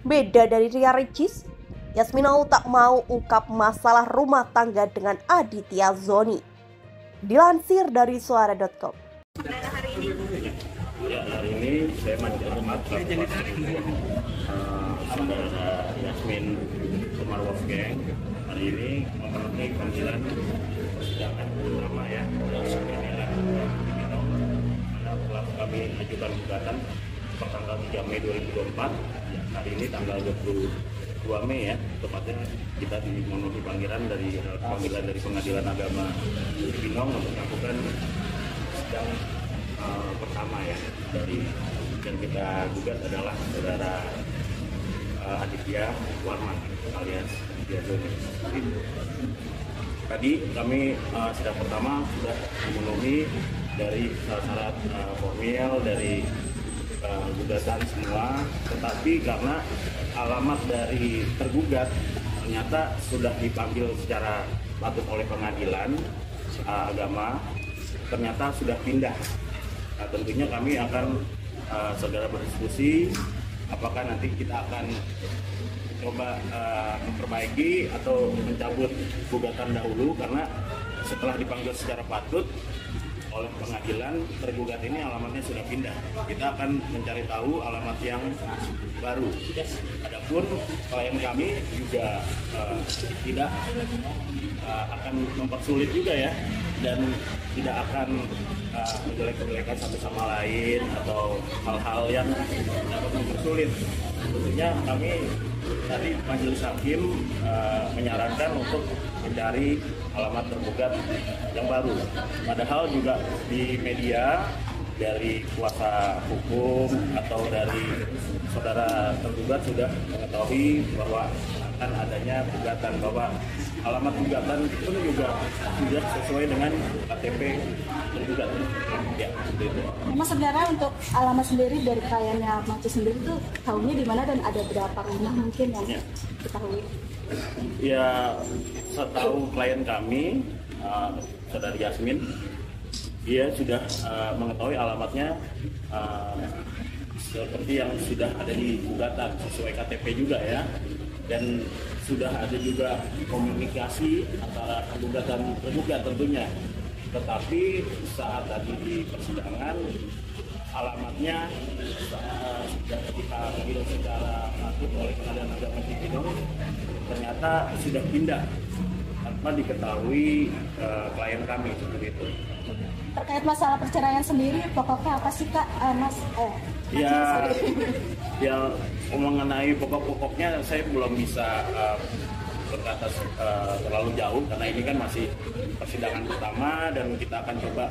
Beda dari Ria Ricis, Yasminau tak mau ungkap masalah rumah tangga dengan Aditya Zoni. Dilansir dari suara.com. Ya, hari ini saya Majelis Ahmad saudara Yasmin Umar Wolfgang hari ini memenuhi panggilan persidangan utama ya pengadilan Cibinong, mana telah kami ajukan gugatan pertanggal 3 Mei 2024. Ya, hari ini tanggal 22 Mei ya, tepatnya kita dimenuhi panggilan dari Pengadilan Agama Cibinong untuk melakukan sidang pertama ya dari yang kita gugat adalah saudara Aditya Warman alias Aditya Zoni. Tadi kami sidang pertama sudah memenuhi dari syarat formil dari gugatan semua, tetapi karena alamat dari tergugat ternyata sudah dipanggil secara patut oleh pengadilan agama, ternyata sudah pindah. Nah, tentunya kami akan segera berdiskusi apakah nanti kita akan coba memperbaiki atau mencabut gugatan dahulu, karena setelah dipanggil secara patut oleh pengadilan, tergugat ini alamatnya sudah pindah. Kita akan mencari tahu alamat yang baru. Adapun klien kami juga tidak akan mempersulit juga ya, dan tidak akan menjelek-jelekan satu sama lain atau hal-hal yang dapat mempersulit. Tentunya kami tadi majelis hakim menyarankan untuk mencari alamat tergugat yang baru. Padahal juga di media dari kuasa hukum atau dari saudara tergugat sudah mengetahui bahwa akan adanya gugatan, bahwa alamat gugatan itu juga sudah sesuai dengan KTP tergugat. Ya, begitu. Mas, sebenarnya untuk alamat sendiri dari kliennya Maci sendiri itu tahunya di mana dan ada berapa rumah mungkin yang diketahui? Ya, setahu klien kami, saudari Yasmin, dia sudah mengetahui alamatnya seperti yang sudah ada di gugatan sesuai KTP juga ya, dan sudah ada juga komunikasi antara penggugat dan tergugat tentunya. Tetapi saat tadi di persidangan alamatnya sudah dipanggil secara patut oleh Pengadilan Agama Cibinong, ternyata sudah pindah tanpa diketahui klien kami seperti itu. Terkait masalah perceraian sendiri, pokoknya apa sih Kak, Mas? Ya mengenai pokok-pokoknya saya belum bisa berkata terlalu jauh, karena ini kan masih persidangan pertama dan kita akan coba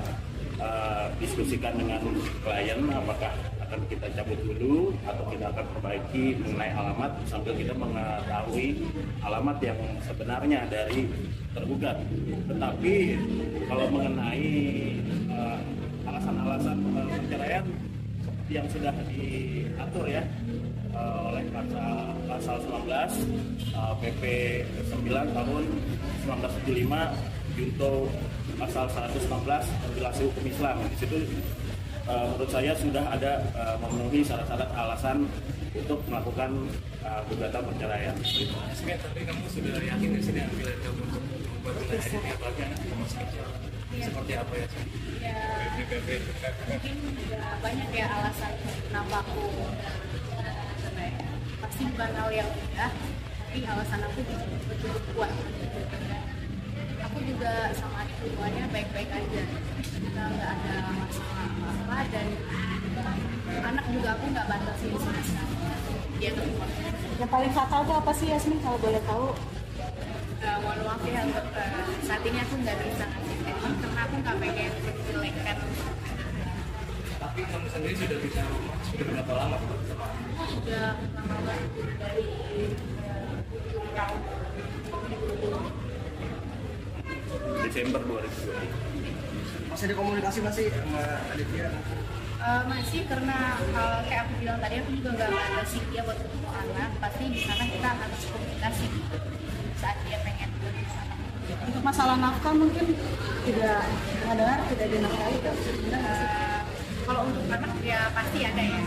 diskusikan dengan klien apakah akan kita cabut dulu atau kita akan perbaiki mengenai alamat sambil kita mengetahui alamat yang sebenarnya dari tergugat. Tetapi kalau mengenai alasan-alasan perceraian yang sudah diatur ya oleh pasal 19 PP 9 tahun 1975 junto pasal 116 regulasi hukum Islam. Di situ menurut saya sudah ada memenuhi syarat-syarat alasan untuk melakukan gugatan perceraian. Tapi kamu sudah yakin di sini pilihan kamu untuk membuat ini apakah seperti apa ya? Ya, mungkin juga banyak ya alasan kenapa aku pasti bukan hal yang mudah, tapi alasan aku betul kuat. Aku juga sama adik hubungannya baik-baik aja, kita nggak ada masalah apa-apa, dan anak juga aku nggak batasi di sini. Dia terima. Yang paling fatal itu apa sih, Yasmin, kalau boleh tahu? Mohon maaf ya, untuk saat ini aku nggak bisa ngasih statement karena aku nggak pengen menjelekkan. Tapi kamu sendiri sudah bisa rumah sudah berapa lama? Sudah lama banget, dari tahun Desember 2020. Masih ada komunikasi masih sama Aditya? masih, karena kayak aku bilang tadi, aku juga nggak batasi dia buat ketemu anak. Pasti di sana kita harus komunikasi saat dia pengen ke sana. Untuk masalah nafkah mungkin tidak dengar tidak dinafkahi kan? Benar nggak sih? Kalau untuk anak ya pasti ada ya.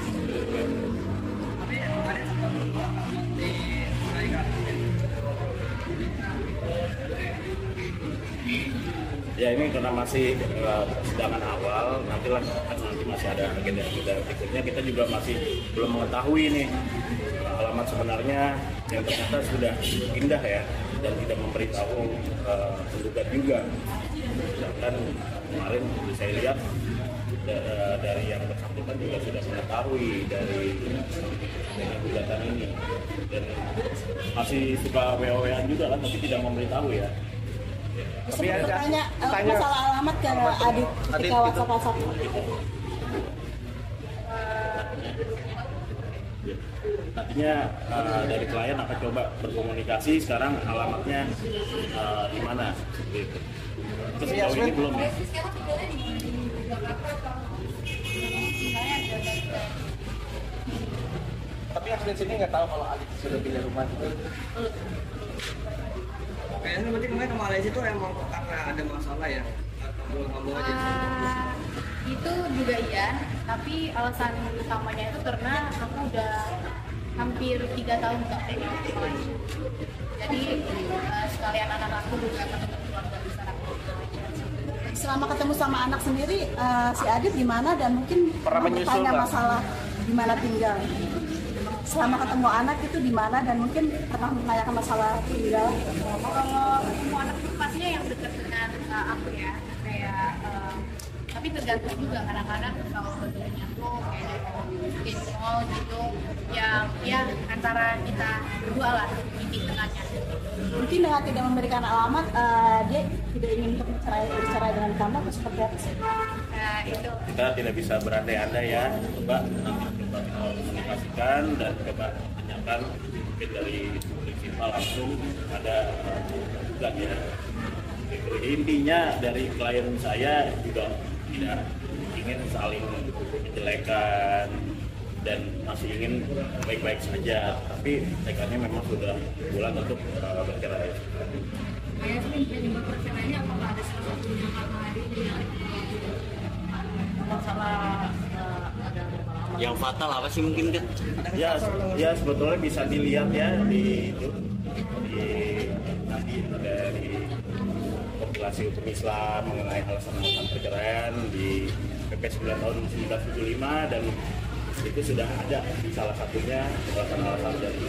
Tapi ada Ya ini karena masih persidangan awal, nanti masih ada agenda berikutnya. Kita juga masih belum mengetahui nih alamat sebenarnya yang ternyata sudah pindah ya, dan tidak memberitahu penggugat juga. Dan kemarin saya lihat dari yang bersangkutan juga sudah mengetahui dari gugatan ini, dan masih suka WA-WA juga kan, tapi tidak memberitahu ya. Tapi bertanya masalah alamat ke Adit ketika WhatsApp. Nantinya dari klien akan coba berkomunikasi sekarang alamatnya di mana. Terus sejauh ini belum ya. Tapi Yasmin sini nggak tahu kalau Adit sudah pindah rumah itu. Kayaknya berarti kemarin ke Malaysia itu emang karena ada masalah ya? Ngomong aja. Itu juga iya, tapi alasan utamanya itu karena aku udah hampir 3 tahun nggak pegang di Malaysia. Jadi sekalian anak aku juga ketemu keluarga besar aku. Selama ketemu sama anak sendiri, si Adit di mana dan mungkin Pernah menyusul bertanya nggak? masalah di mana tinggal. Selama ketemu anak itu di mana dan mungkin pernah menanyakan masalah tinggal. Kalau ketemu anak itu pastinya yang dekat dengan aku ya, kayak tapi tergantung juga kadang-kadang kalau bagiannya tuh kayak di mall gitu yang ya antara kita berdua lah di tengahnya. Mungkin dengan tidak memberikan alamat, dia tidak ingin untuk bercerai dengan kamu atau seperti apa sih? Nah itu Kita tidak bisa berandai-andai ya. Coba nanti coba kita komunikasikan dan coba tanyakan mungkin dari prinsipal langsung ada gugat ya. Intinya dari klien saya juga tidak ingin saling menjelekan dan masih ingin baik-baik saja, tapi tekadnya memang sudah bulan untuk bercerai. penyebab perceraiannya apakah ada salah satunya karena adiknya masalah Yang fatal apa sih mungkin kan? Ya sebetulnya bisa dilihat ya di nanti ada di kompilasi hukum Islam mengenai alasan perceraian di PP 9 tahun 1975, dan itu sudah ada di salah satunya alasan-alasan dari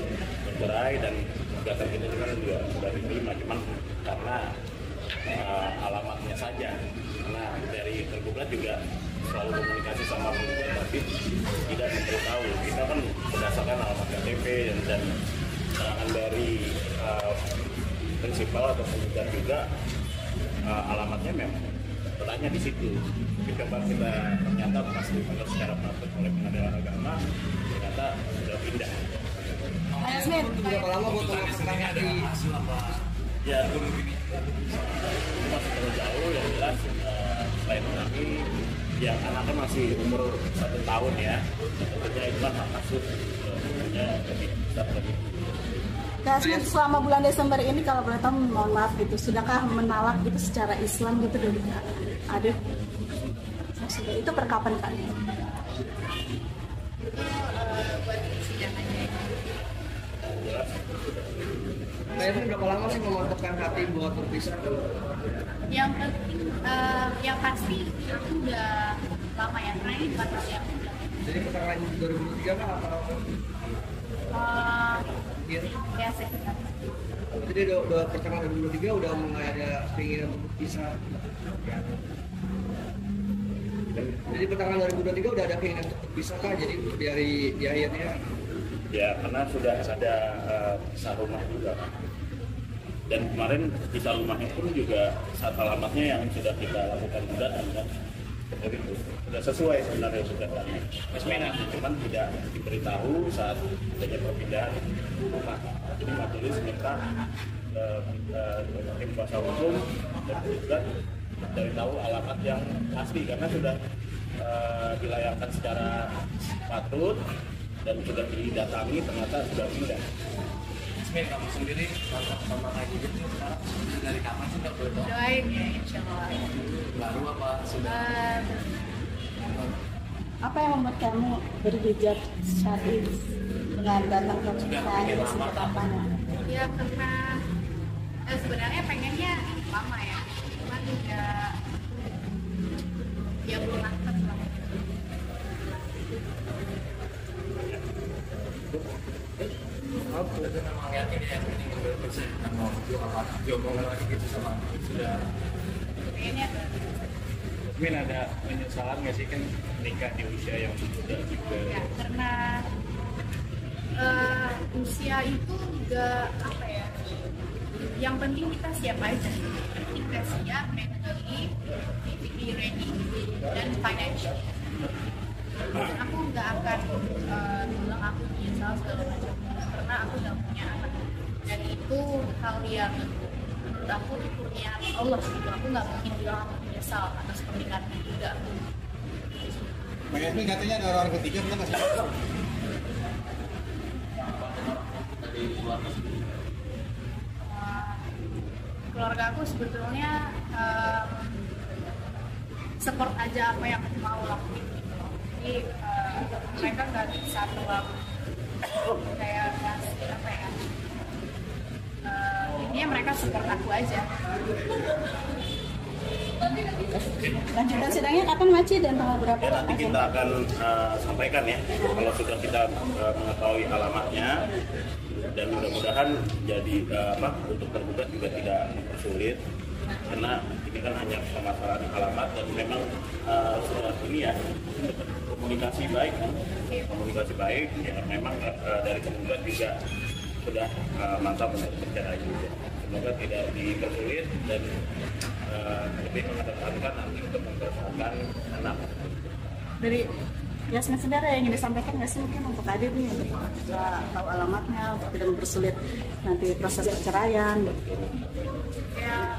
bercerai, dan gugatan kita juga sudah diterima, cuman karena alamatnya saja, karena dari tergugat juga selalu komunikasi sama penggugat tapi tidak memberitahu. Kita kan berdasarkan alamat KTP dan keterangan dari prinsipal atau penggugat juga, alamatnya memang bertanya di situ. Coba kita ternyata pas dipanggil secara praktek oleh pengadilan agama, ternyata sudah pindah. Yasmin, Berapa lama buat melakukan hati? Ya, itu masih terlalu jauh. Yang jelas selain kami, yang anaknya masih umur 1 tahun ya, tentunya itu kan hak asuh, tentunya lebih besar lagi. Yasmin, selama bulan Desember ini kalau boleh tahu, mohon maaf gitu, sudahkah menalak gitu secara Islam gitu dari Adit? Sudah, itu perkapan Kak? itu buat persidangannya. Kayaknya berapa lama sih memantapkan hati buat berpisah? Yang penting yang pasti aku udah lama ya, karena ini bukan hal yang mudah. Jadi pertengahan 2023 kan atau Ya sekitar jadi udah pertengahan 2023 udah mulai ada keinginan untuk berpisah. Jadi pertengahan 2023 udah ada keinginan untuk berpisah kah? Jadi di akhirnya Ya, karena sudah ada pisah rumah juga kan. Dan kemarin pisah rumahnya pun juga saat alamatnya yang sudah kita lakukan gugatan kan. Jadi itu sudah sesuai sebenarnya gugatannya. Cuman tidak diberitahu saat adanya perpindahan rumah. Jadi majelis minta tim kuasa hukum dan gugat dari tahu alamat yang asli, karena sudah dilayangkan secara patut dan sudah didatangi, ternyata sudah pindah. Yasmin, kamu sendiri sama lagi gitu sekarang dari kapan sih nggak boleh tahu? doain ya insya Allah. Baru apa sudah? Apa yang membuat kamu berhijab syar'i dengan datang ke pernikahan ini sejak kapan? Ya karena sebenarnya pengennya lama ya, cuman udah ya belum mantap lah. Aku memang yakin ya ini berpersen mau diomongan lagi gitu sama sudah. Kayaknya Mungkin ada penyesalan nggak sih kan nikah di usia yang muda juga? ya karena usia itu juga apa ya, yang penting kita siap aja, kita siap mentally, physically ready, dan financially. Aku nggak akan bilang aku menyesal segala macam karena aku udah punya anak, dan itu hal yang menurut aku kurnia Allah gitu. Aku nggak mungkin bilang aku menyesal atas pernikahan juga. Mbak Yasmin katanya ada orang ketiga, benar nggak sih? Keluarga aku sebetulnya support aja apa yang aku mau lakuin gitu. Jadi mereka nggak bisa terlalu kayak ngasih apa ya, intinya mereka support aku aja. Lanjutan sidangnya kapan Maci dan tanggal berapa? Ya nanti kita akan sampaikan ya kalau sudah kita mengetahui alamatnya, dan mudah-mudahan jadi untuk tergugat juga tidak mempersulit karena ini kan hanya permasalahan alamat dan memang sudah ini ya komunikasi baik kan, komunikasi baik ya memang dari tergugat juga sudah mantap untuk bercerai juga. Semoga tidak dipersulit dan lebih mengedepankan nanti untuk mempersatukan anak. Dari Yasmin sendiri yang ingin disampaikan nggak sih mungkin untuk Adit nih, untuk bisa tahu alamatnya, untuk tidak mempersulit nanti proses perceraian? Ya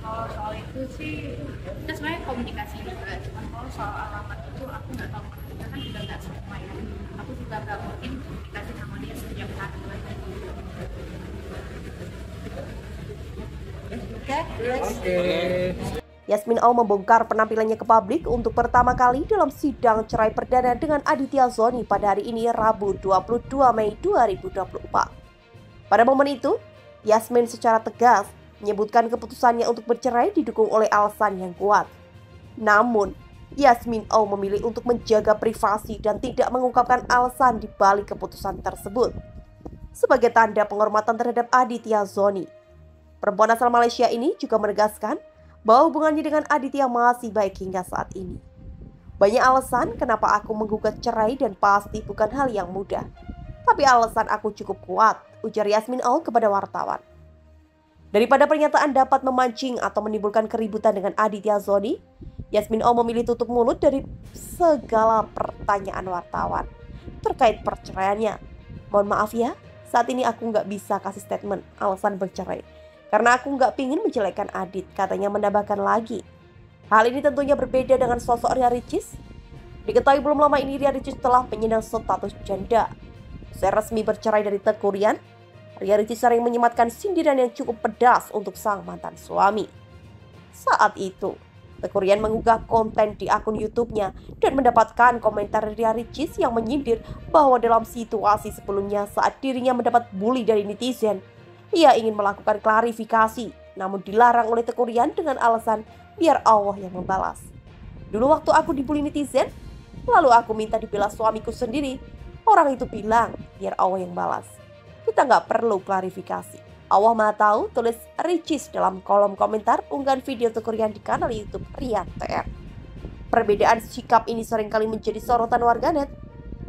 kalau soal itu sih kita sebenarnya komunikasi juga, cuman kalau soal alamat itu aku nggak tahu, kita kan juga nggak semua ya. Aku juga nggak mungkin komunikasi sama dia setiap hari. Yasmin Aum membongkar penampilannya ke publik untuk pertama kali dalam sidang cerai perdana dengan Aditya Zoni pada hari ini Rabu 22 Mei 2024. Pada momen itu, Yasmin secara tegas menyebutkan keputusannya untuk bercerai didukung oleh alasan yang kuat. Namun, Yasmin Aum memilih untuk menjaga privasi dan tidak mengungkapkan alasan di balik keputusan tersebut. Sebagai tanda penghormatan terhadap Aditya Zoni, perempuan asal Malaysia ini juga menegaskan bahwa hubungannya dengan Aditya masih baik hingga saat ini. Banyak alasan kenapa aku menggugat cerai dan pasti bukan hal yang mudah. Tapi alasan aku cukup kuat, ujar Yasmin Aum kepada wartawan. Daripada pernyataan dapat memancing atau menimbulkan keributan dengan Aditya Zoni, Yasmin Aum memilih tutup mulut dari segala pertanyaan wartawan terkait perceraiannya. Mohon maaf ya, saat ini aku nggak bisa kasih statement alasan bercerai. Karena aku nggak pingin menjelekkan Adit, katanya menambahkan lagi. Hal ini tentunya berbeda dengan sosok Ria Ricis. Diketahui belum lama ini Ria Ricis telah penyandang status janda. Usai resmi bercerai dari Teuku Ryan, Ria Ricis sering menyematkan sindiran yang cukup pedas untuk sang mantan suami. Saat itu, Teuku Ryan mengunggah konten di akun YouTube-nya dan mendapatkan komentar Ria Ricis yang menyindir bahwa dalam situasi sebelumnya saat dirinya mendapat bully dari netizen, ia ingin melakukan klarifikasi, namun dilarang oleh Teuku Ryan dengan alasan biar Allah yang membalas. Dulu waktu aku dibully netizen, lalu aku minta dibela suamiku sendiri. Orang itu bilang biar Allah yang balas. Kita nggak perlu klarifikasi. Allah Maha Tahu, tulis Ricis dalam kolom komentar unggahan video Teuku Ryan di kanal YouTube Rian TR. Perbedaan sikap ini seringkali menjadi sorotan warganet.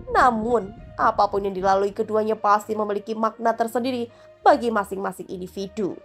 Namun, apapun yang dilalui keduanya pasti memiliki makna tersendiri bagi masing-masing individu.